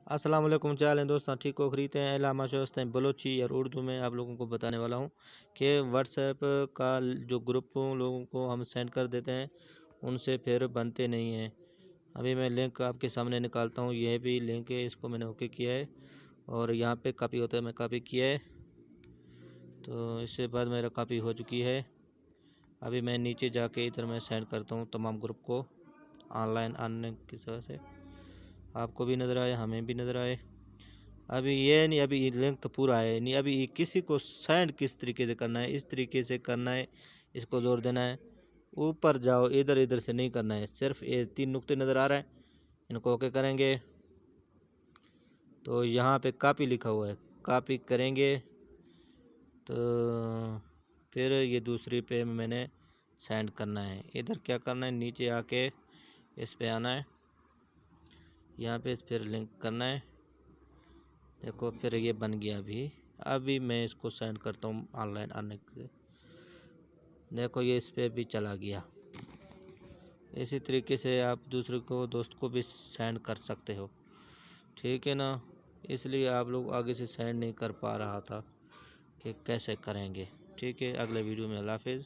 अस्सलाम वालेकुम, क्या हाल है दोस्तों? ठीक हो? खरीदते हैं अलामा शोस्ता बलोची और उर्दू में आप लोगों को बताने वाला हूँ कि व्हाट्सएप का जो ग्रुप लोगों को हम सेंड कर देते हैं उनसे फिर बनते नहीं हैं। अभी मैं लिंक आपके सामने निकालता हूँ। यह भी लिंक है, इसको मैंने ओके किया है और यहाँ पे कॉपी होता है, मैं कॉपी किया है। तो इसके बाद मेरा कॉपी हो चुकी है। अभी मैं नीचे जाके इधर मैं सेंड करता हूँ तमाम ग्रुप को ऑनलाइन आने की वजह से आपको भी नज़र आए, हमें भी नज़र आए। अभी ये नहीं, अभी लिंक तो पूरा है नहीं। अभी किसी को सेंड किस तरीके से करना है, इस तरीके से करना है, इसको जोर देना है। ऊपर जाओ, इधर इधर से नहीं करना है। सिर्फ ये 3 नुक्ते नज़र आ रहे हैं, इनको ओके करेंगे तो यहाँ पे कॉपी लिखा हुआ है, कॉपी करेंगे तो फिर ये दूसरी पे मैंने सेंड करना है। इधर क्या करना है, नीचे आके इस पे आना है, यहाँ पे फिर लिंक करना है। देखो फिर ये बन गया। अभी मैं इसको सेंड करता हूँ ऑनलाइन आने से। देखो ये इस पे भी चला गया। इसी तरीके से आप दूसरे को, दोस्त को भी सेंड कर सकते हो, ठीक है ना। इसलिए आप लोग आगे से सेंड नहीं कर पा रहा था कि कैसे करेंगे। ठीक है, अगले वीडियो में अल्लाह हाफिज़।